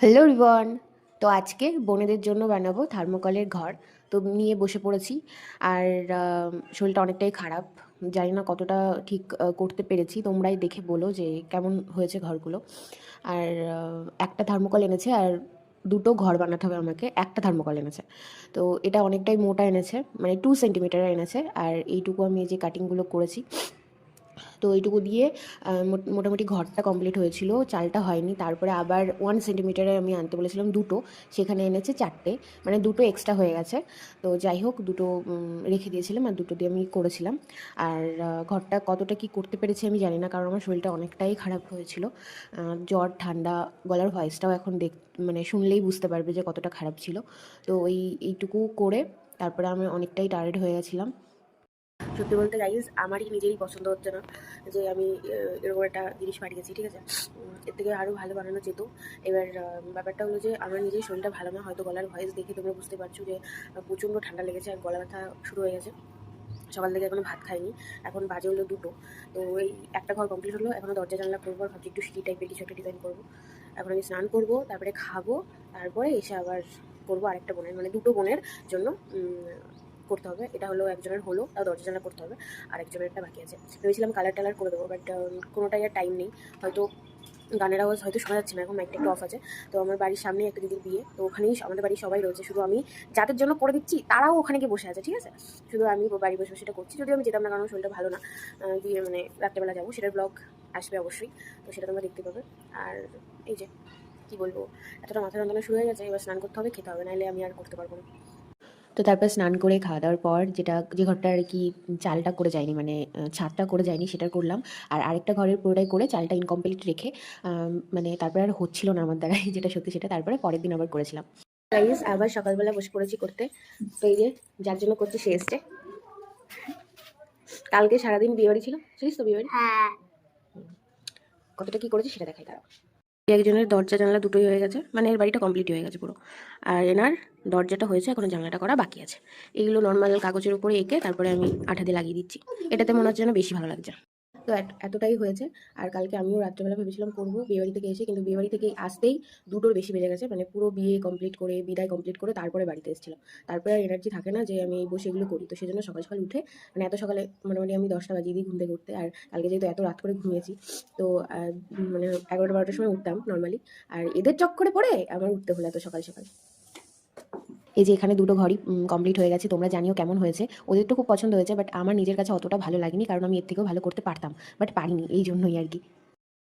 Hello ribbon. তো আজকে বোনেদের জন্য বানাবো থার্মোকলের ঘর। তো নিয়ে বসে পড়েছি। আর শরীরটা অনেকটাই খারাপ। জানি না কতটা ঠিক করতে পেরেছি। তোমরাই দেখে বলো যে কেমন হয়েছে ঘরগুলো। আর একটা থার্মোকল এনেছে আর দুটো ঘর বানাতে হবে আমাকে। একটা থার্মোকল এনেছে। তো এটা অনেকটাই মোটা এনেছে, মানে 2 সেন্টিমিটার এনেছে। আর এইটুকু আমি এই যে কাটিংগুলো করেছি, তো এইটুকু দিয়ে মোটামুটি ঘরটা কমপ্লিট হয়েছিল, চালটা হয়নি। তারপরে আবার 1 সেন্টিমিটারে আমি আনতে বলেছিলাম দুটো, সেখানে এনেছে চারটে, মানে দুটো এক্সট্রা হয়ে গেছে। তো যাই হোক, দুটো রেখে দিয়েছিলাম আর দুটো দিয়ে আমি করেছিলাম। আর ঘরটা কতটা কি করতে পেরেছি আমি জানি না, কারণ আমার শরীরটা অনেকটাই খারাপ হয়েছিল। জ্বর, ঠান্ডা, গলার ভয়েসটাও এখন মানে শুনলেই বুঝতে পারবে যে কতটা খারাপ ছিল। তো এইটুকু করে তারপরে আমি অনেকটাই টায়ার্ড হয়ে গেছিলাম। সত্যি বলতে গাইজ আমারই নিজেরই পছন্দ হচ্ছে না যে আমি এরকম একটা জিনিস পাঠিয়েছি, ঠিক আছে। এর থেকে আরও ভালো বানানো যেত। এবার ব্যাপারটা হলো যে আমার নিজের শরীরটা ভালো না, হয়তো গলার ভয়েস দেখে তোমরা বুঝতে পারছো যে প্রচণ্ড ঠান্ডা লেগেছে আর গলা ব্যথা শুরু হয়ে গেছে। সকাল থেকে এখনো ভাত খাইনি, এখন বাজে হলো দুটো। তো এই একটা ঘর কমপ্লিট হলো, এখনও দরজা জানলা করবো, আর ভাবছি একটু সিঁড়ি টাইপের কিছু একটা ডিজাইন করবো। এখন আমি স্নান করবো, তারপরে খাবো, তারপরে এসে আবার করবো আরেকটা বোনের, মানে দুটো বোনের জন্য করতে হবে। এটা হলো একজনের হলো, তাও দরজা জানলা করতে হবে, আর একজনের একটা বাকি আছে। ভেবেছিলাম কালার টালার করে দেবো, বাট কোনোটাই আর টাইম নেই। হয়তো গানের আওয়াজ হয়তো শোনা যাচ্ছে না, এখন মাইকটা একটু অফ আছে। তো আমার বাড়ির সামনে একটা দিদির বিয়ে, তো ওখানেই আমাদের বাড়ির সবাই রয়েছে, শুধু আমি যাদের জন্য করে দিচ্ছি তারাও ওখানে গিয়ে বসে আছে, ঠিক আছে। শুধু আমি বাড়ি বসে বসে এটা করছি, যদিও আমি যেতাম না, কারণ শরীরটা ভালো না। গিয়ে মানে রাত্রেবেলা যাবো, সেটার ব্লগ আসবে অবশ্যই, তো সেটা তোমরা দেখতে পাবে। আর এই যে কী বলবো, এতটা মাথা যন্ত্রণা শুরু হয়ে গেছে, এবার স্নান করতে হবে, খেতে হবে, নাহলে আমি আর করতে পারবো না। তো তারপর স্নান করে খাওয়া দাওয়ার পর যে ঘরটা আর কি চালটা করে যায়নি, মানে ছাদটা করে যায়নি, সেটা করলাম। আর আরেকটা ঘরের পুরোটাই করে চালটা ইনকমপ্লিট রেখে মানে তারপরে আর হচ্ছিল না আমার দ্বারা যেটা সত্যি সেটা, তারপরে পরের দিন আবার করেছিলাম। গাইস আবার সকালবেলা বসে পড়েছি করতে। তো এই যে যার জন্য করছি সে এসছে। কালকে সারাদিন বিয়েবাড়ি ছিল, জানিস তো বিয়েবাড়ি? হ্যাঁ। কতটা কি করেছি সেটা দেখাই দাঁড়াও। একজনের দরজা জানলা দুটোই হয়ে গেছে, মানে এর বাড়িটা কমপ্লিট হয়ে গেছে পুরো। আর এনার দরজাটা হয়েছে, এখন জানলাটা করা বাকি আছে। এইগুলো নর্মাল কাগজের উপরে এঁকে তারপরে আমি আঠা দিয়ে লাগিয়ে দিচ্ছি। এটাতে মনে হচ্ছে যেন বেশি ভালো লাগছে। তো এতটাই হয়েছে। আর কালকে আমিও রাত্রেবেলা ভেবেছিলাম করবো বিয়েবাড়ি থেকে এসে, কিন্তু বিয়েবাড়ি থেকে আসতেই দুটোর বেশি বেজে গেছে, মানে পুরো বিয়ে কমপ্লিট করে বিদায় কমপ্লিট করে তারপরে বাড়িতে এসেছিলাম। তারপরে আর এনার্জি থাকে না যে আমি এই বসে এগুলো করি, তো সেজন্য সকাল সকাল উঠে, মানে এত সকালে মোটামুটি আমি 10টা বাজিয়ে দিই ঘুম থেকে উঠতে। আর কালকে যেহেতু এত রাত করে ঘুমিয়েছি, তো মানে 11টা 12টার সময় উঠতাম নর্মালি, আর এদের চক্করে পড়ে আমার উঠতে হলো এত সকাল সকাল। এই যে এখানে দুটো ঘরই কমপ্লিট হয়ে গেছে, তোমরা জানিও কেমন হয়েছে। ওদের তো খুব পছন্দ হয়েছে, বাট আমার নিজের কাছে অতটা ভালো লাগেনি, কারণ আমি এর থেকেও ভালো করতে পারতাম, বাট পারিনি, এই জন্যই আর কি।